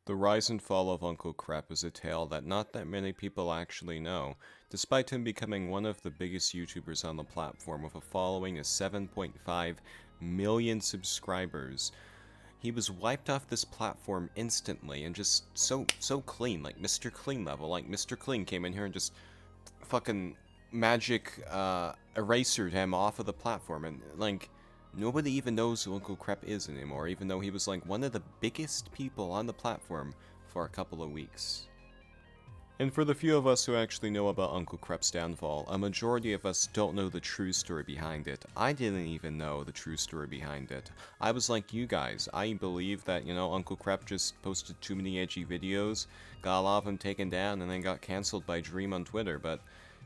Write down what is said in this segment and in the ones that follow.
The rise and fall of Uncle Crep is a tale that not that many people actually know, despite him becoming one of the biggest YouTubers on the platform with a following of 7.5 million subscribers. He was wiped off this platform instantly and just so clean, like Mr. Clean level. Like Mr. Clean came in here and just fucking magic erasered him off of the platform, and like nobody even knows who Uncle Crep is anymore, even though he was like one of the biggest people on the platform for a couple of weeks. And for the few of us who actually know about Uncle Crep's downfall, a majority of us don't know the true story behind it. I didn't even know the true story behind it. I was like you guys. I believe that, Uncle Crep just posted too many edgy videos, got a lot of them taken down, and then got cancelled by Dream on Twitter, but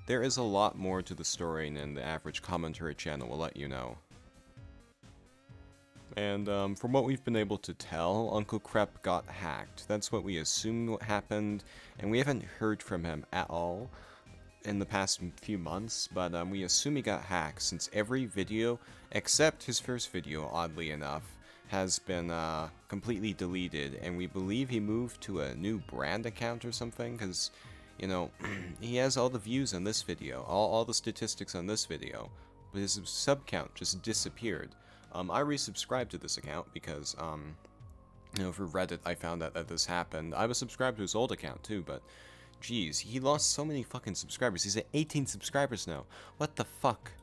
there is a lot more to the story than the average commentary channel will let you know. And from what we've been able to tell, Uncle Crep got hacked. That's what we assumed what happened, and we haven't heard from him at all in the past few months, but we assume he got hacked since every video, except his first video, oddly enough, has been completely deleted, and we believe he moved to a new brand account or something, because, he has all the views on this video, all the statistics on this video, but his sub count just disappeared. I resubscribed to this account because, for Reddit I found out that this happened. I was subscribed to his old account too, but geez, he lost so many fucking subscribers. He's at 18 subscribers now. What the fuck?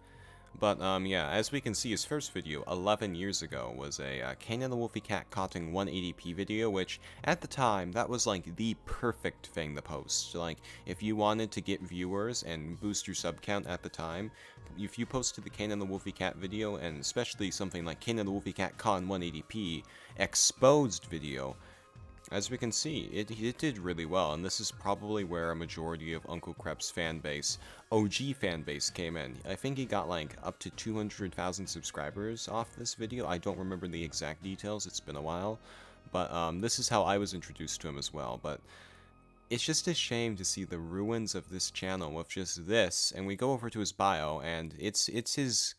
But, yeah, as we can see, his first video, 11 years ago, was a Kane and the Wolfie Cat caughting 180p video, which, at the time, that was, like, the perfect thing to post. Like, if you wanted to get viewers and boost your sub count at the time, if you posted the Kane and the Wolfie Cat video, and especially something like Kane and the Wolfie Cat Con 180p exposed video, as we can see, it did really well, and this is probably where a majority of Uncle Crep's fanbase, OG fanbase, came in. I think he got like up to 200,000 subscribers off this video. I don't remember the exact details, it's been a while, but this is how I was introduced to him as well. But it's just a shame to see the ruins of this channel with just this, and we go over to his bio, and it's his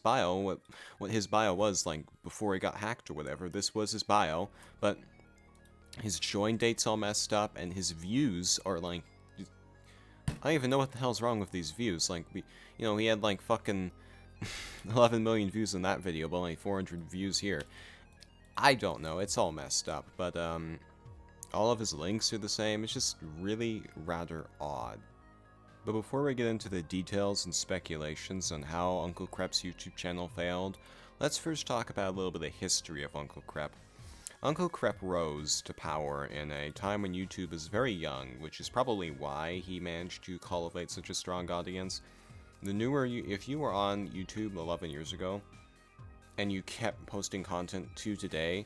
bio, what his bio was like before he got hacked or whatever. This was his bio, but his join date's all messed up, and his views are like, I don't even know what the hell's wrong with these views. Like, he had like fucking 11 million views in that video, but only 400 views here. I don't know, it's all messed up, but all of his links are the same. It's just really rather odd. But before we get into the details and speculations on how Uncle Crep's YouTube channel failed, let's first talk about a little bit of history of Uncle Crep. Uncle Crep rose to power in a time when YouTube is very young, which is probably why he managed to cultivate such a strong audience. If you were on YouTube 11 years ago, and you kept posting content to today,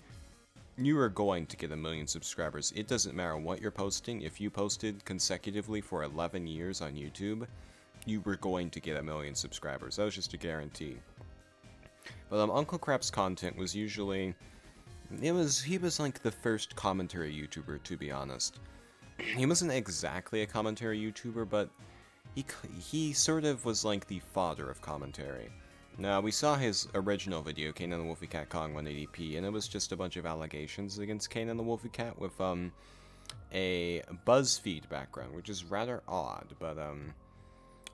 you are going to get 1 million subscribers. It doesn't matter what you're posting. If you posted consecutively for 11 years on YouTube, you were going to get 1 million subscribers. That was just a guarantee. But Uncle Crep's content was usually... he was like the first commentary YouTuber, to be honest. He wasn't exactly a commentary YouTuber, but he sort of was like the father of commentary. Now, we saw his original video, Kane and the Wolfie Cat Kong 180p, and it was just a bunch of allegations against Kane and the Wolfie Cat with a BuzzFeed background, which is rather odd, but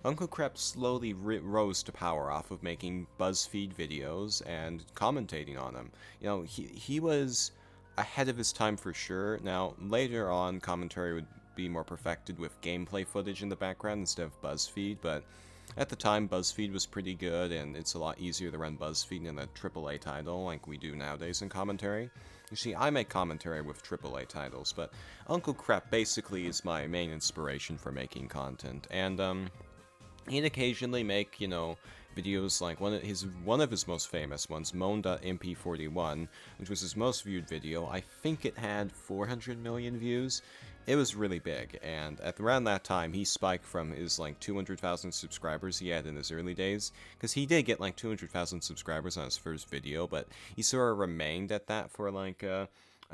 Uncle Crep slowly rose to power off of making BuzzFeed videos and commentating on them. He was ahead of his time for sure. Now, later on, commentary would be more perfected with gameplay footage in the background instead of BuzzFeed, but at the time, BuzzFeed was pretty good, and it's a lot easier to run BuzzFeed than a AAA title like we do nowadays in commentary. You see, I make commentary with AAA titles, but Uncle Crep basically is my main inspiration for making content, and he'd occasionally make, videos like one of his most famous ones, moan.mp41, which was his most viewed video. I think it had 400 million views. It was really big, and at around that time, he spiked from his, 200,000 subscribers he had in his early days, because he did get, 200,000 subscribers on his first video, but he sort of remained at that for, I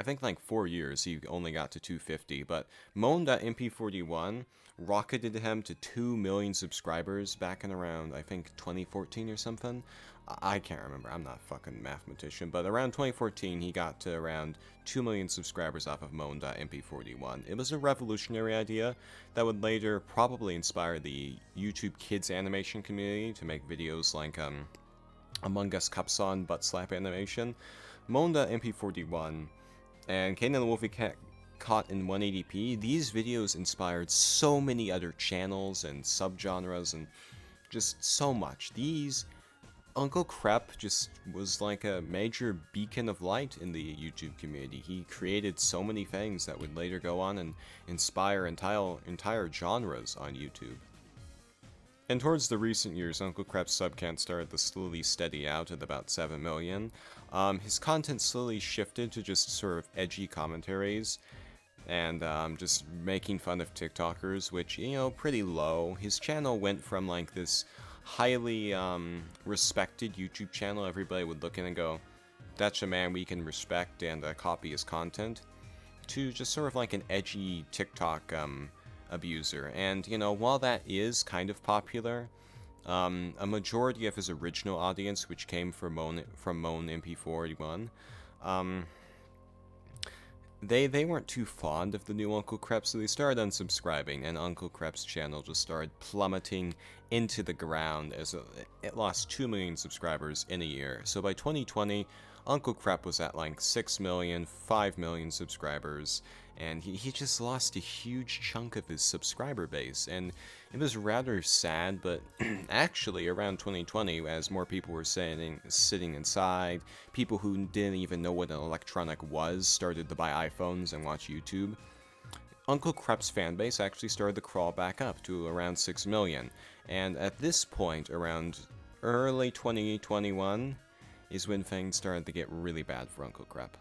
think, 4 years. He only got to 250, but moan.mp41 rocketed him to 2 million subscribers back in around, I think, 2014 or something. I can't remember, I'm not a fucking mathematician, but around 2014 he got to around 2 million subscribers off of moan.mp41. It was a revolutionary idea that would later probably inspire the YouTube kids animation community to make videos like Among Us Cupson butt slap animation. Moan.mp41 and Kane and the Wolfie Cat Caught in 180p, these videos inspired so many other channels and subgenres and just so much. Uncle Crep just was like a major beacon of light in the YouTube community. He created so many things that would later go on and inspire entire genres on YouTube. And towards the recent years, Uncle Crep's sub count started to slowly steady out at about 7 million. His content slowly shifted to just sort of edgy commentaries and just making fun of TikTokers, which, you know, pretty low. His channel went from like this highly respected YouTube channel everybody would look in and go, that's a man we can respect and copy his content, to just sort of like an edgy TikTok abuser. And, you know, while that is kind of popular, a majority of his original audience, which came from Moan MP41, they weren't too fond of the new Uncle Crep, so they started unsubscribing, and Uncle Crep's channel just started plummeting into the ground as it lost 2 million subscribers in a year. So by 2020, Uncle Crep was at like 6 million, 5 million subscribers, and he just lost a huge chunk of his subscriber base, and it was rather sad. But actually around 2020, as more people were sitting inside, people who didn't even know what an electronic was started to buy iPhones and watch YouTube, Uncle Crep's fanbase actually started to crawl back up to around 6 million, and at this point, around early 2021, is when things started to get really bad for Uncle Crep.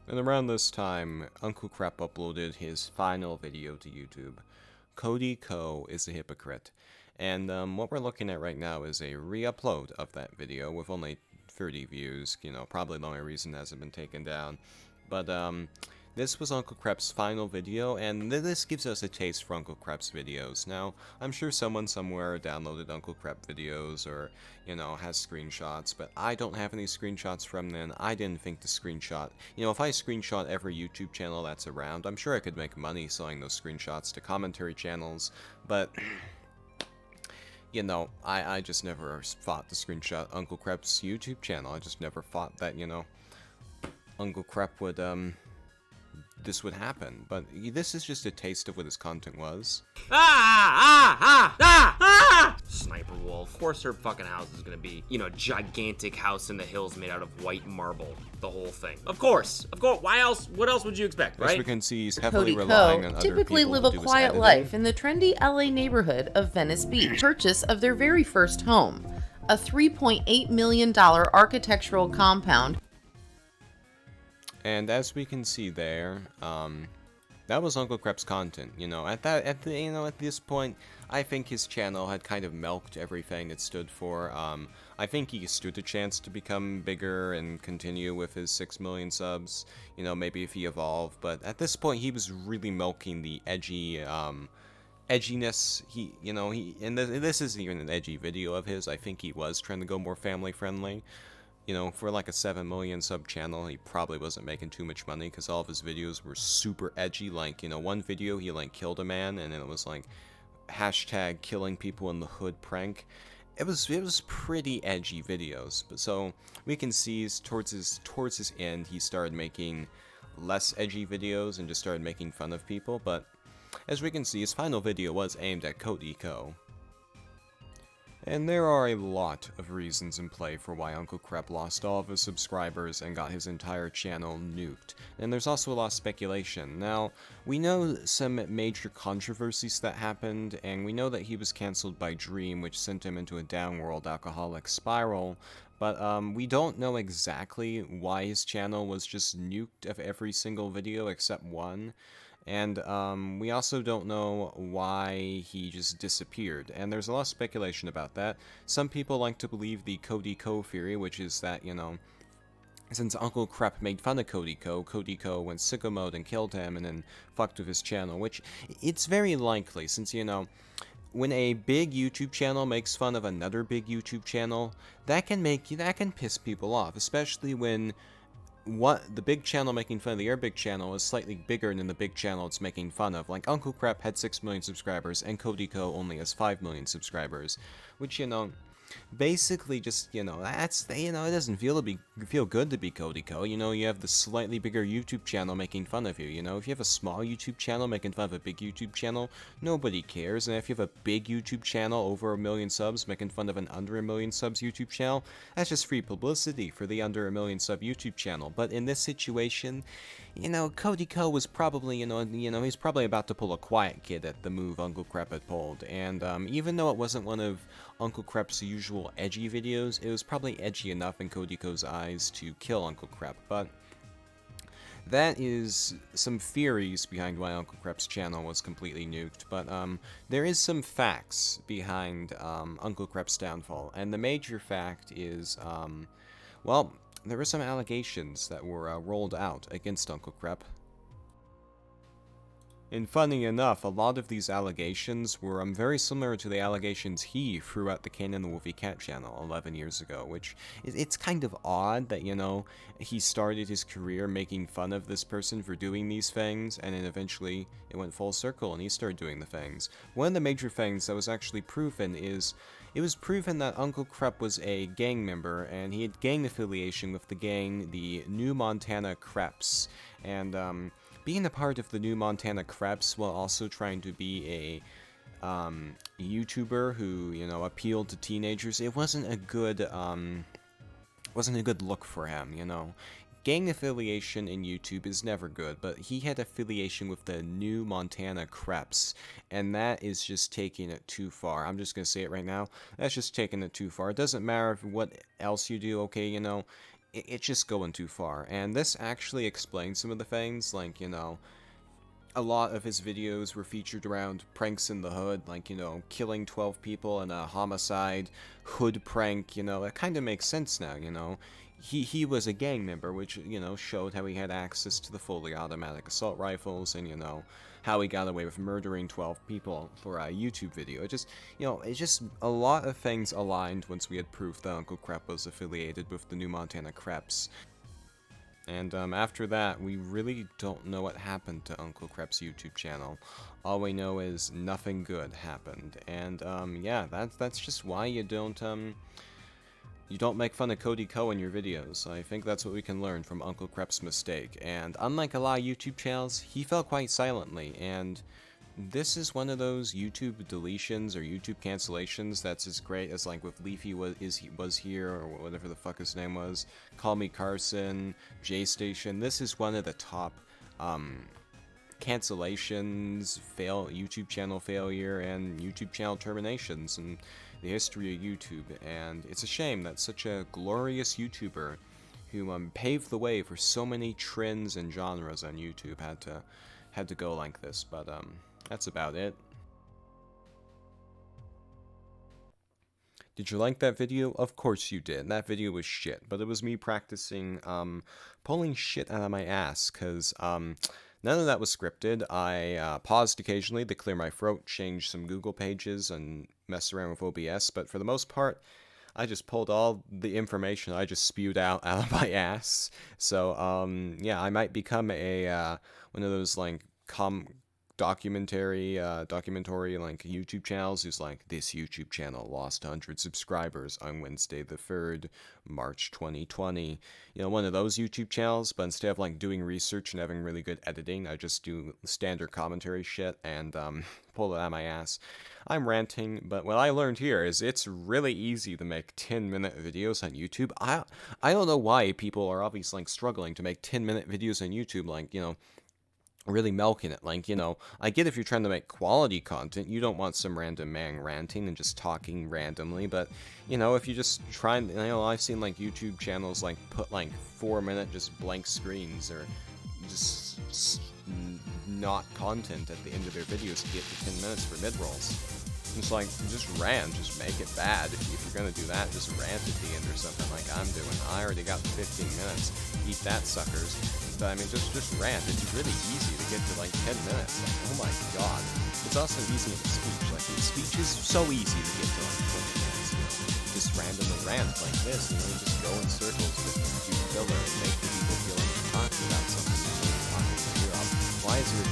And around this time, Uncle Crep uploaded his final video to YouTube. Cody Co is a hypocrite. And what we're looking at right now is a re-upload of that video with only 30 views. You know, probably the only reason it hasn't been taken down. But this was Uncle Crep's final video, and this gives us a taste for Uncle Crep's videos. Now, I'm sure someone somewhere downloaded Uncle Crep videos or, you know, has screenshots, but I don't have any screenshots from them. I didn't think to screenshot. You know, if I screenshot every YouTube channel that's around, I'm sure I could make money selling those screenshots to commentary channels, but you know, I just never thought to screenshot Uncle Crep's YouTube channel. I just never thought that, you know, Uncle Crep would, this would happen, but this is just a taste of what his content was. Sniper wolf. Of course her fucking house is gonna be, you know, gigantic house in the hills made out of white marble. The whole thing. Of course. Why else? What else would you expect, right? As we can see, he's heavily Cody relying Co on other typically people live to a do his quiet editing. life in the trendy LA neighborhood of Venice Beach. Purchase of their very first home, a $3.8 million architectural compound. And as we can see there, that was Uncle Crep's content. You know, at this point, I think his channel had kind of milked everything it stood for. I think he stood a chance to become bigger and continue with his 6 million subs. You know, maybe if he evolved, but at this point, he was really milking the edgy, edginess. This isn't even an edgy video of his. I think he was trying to go more family friendly. You know, for like a 7 million sub channel, he probably wasn't making too much money because all of his videos were super edgy. Like, you know, one video he like killed a man and it was like hashtag killing people in the hood prank. It was pretty edgy videos. But so we can see towards his end, he started making less edgy videos and just started making fun of people. But as we can see, his final video was aimed at Cody Co. And there are a lot of reasons in play for why Uncle Crep lost all of his subscribers and got his entire channel nuked. And there's also a lot of speculation. Now, we know some major controversies that happened, and we know that he was cancelled by Dream, which sent him into a downworld alcoholic spiral, but we don't know exactly why his channel was just nuked of every single video except one. And we also don't know why he just disappeared, and there's a lot of speculation about that. Some people like to believe the Cody Co theory, which is that, you know, since Uncle Crep made fun of Cody Co went sicko mode and killed him and then fucked with his channel, which it's very likely, since, you know, when a big YouTube channel makes fun of another big YouTube channel, that can piss people off, especially when what the big channel making fun of the other big channel is slightly bigger than the big channel it's making fun of. Like Uncle Crep had 6 million subscribers and Cody Co only has 5 million subscribers, which, basically just, that's, it doesn't feel good to be Cody Co. You have the slightly bigger YouTube channel making fun of you. If you have a small YouTube channel making fun of a big YouTube channel, nobody cares. And if you have a big YouTube channel over 1 million subs making fun of an under 1 million subs YouTube channel, that's just free publicity for the under 1 million sub YouTube channel. But in this situation, Cody Co was probably, he's probably about to pull a quiet kid at the move Uncle Crep had pulled. And even though it wasn't one of Uncle Crep's usual edgy videos, it was probably edgy enough in Cody Co's eyes to kill Uncle Crep. But that is some theories behind why Uncle Crep's channel was completely nuked. But there is some facts behind Uncle Crep's downfall. And the major fact is, well, there were some allegations that were rolled out against Uncle Crep. And funny enough, a lot of these allegations were very similar to the allegations he threw at the Canon the Wolfie Cat channel 11 years ago, which it's kind of odd that, he started his career making fun of this person for doing these things, and then eventually it went full circle and he started doing the things. One of the major things that was actually proven is it was proven that Uncle Crep was a gang member, and he had gang affiliation with the gang, the New Montana Creps. And being a part of the New Montana Creps while also trying to be a YouTuber who, appealed to teenagers, it wasn't a good look for him. Gang affiliation in YouTube is never good, but he had affiliation with the New Montana Creps, and that is just taking it too far. I'm just gonna say it right now. That's just taking it too far. It doesn't matter what else you do, okay, it's just going too far. And this actually explains some of the things, like, a lot of his videos were featured around pranks in the hood, like, killing 12 people in a homicide, hood prank, it kind of makes sense now, He was a gang member, which, showed how he had access to the fully automatic assault rifles, and, how he got away with murdering 12 people for a YouTube video. It just, it's just a lot of things aligned once we had proof that Uncle Crep was affiliated with the New Montana Creps. And after that, we really don't know what happened to Uncle Crep's YouTube channel. All we know is nothing good happened. And yeah, that's just why you don't make fun of Cody Co in your videos. I think that's what we can learn from Uncle Crep's mistake. And unlike a lot of YouTube channels, he fell quite silently, and this is one of those YouTube deletions or YouTube cancellations that's as great as, like, with Leafy was here, or whatever the fuck his name was, Call Me Carson, J-Station. This is one of the top cancellations, YouTube channel failure, and YouTube channel terminations in the history of YouTube. And it's a shame that such a glorious YouTuber who paved the way for so many trends and genres on YouTube had to go like this. But that's about it. Did you like that video? Of course you did. That video was shit, but it was me practicing pulling shit out of my ass, because none of that was scripted. I paused occasionally to clear my throat, change some Google pages, and mess around with OBS, but for the most part, I just pulled all the information I just spewed out of my ass. So, yeah, I might become a one of those, like, documentary like YouTube channels who's like, this YouTube channel lost 100 subscribers on Wednesday the 3rd, March 2020. One of those YouTube channels, but instead of, like, doing research and having really good editing, I just do standard commentary shit and pull it out of my ass. I'm ranting, but what I learned here is it's really easy to make 10-minute videos on YouTube. I don't know why people are obviously, like, struggling to make 10-minute videos on YouTube, like, really milking it. Like, I get if you're trying to make quality content, you don't want some random man ranting and just talking randomly, but, if you just try, I've seen, like, YouTube channels, like, put, like, 4-minute just blank screens, or just not content at the end of their videos to get to 10 minutes for mid-rolls. Just like, just rant, just make it bad. If you're gonna do that, just rant at the end or something like I'm doing. I already got 15 minutes. Eat that, suckers. But I mean, just rant. It's really easy to get to like 10 minutes. Like, oh my god. It's also easy in speech. Like, speech is so easy to get to like 20 minutes. Just randomly rant like this, you just go in circles with a few filler and make the people feel like you're talking about something you're really talking to. Why is your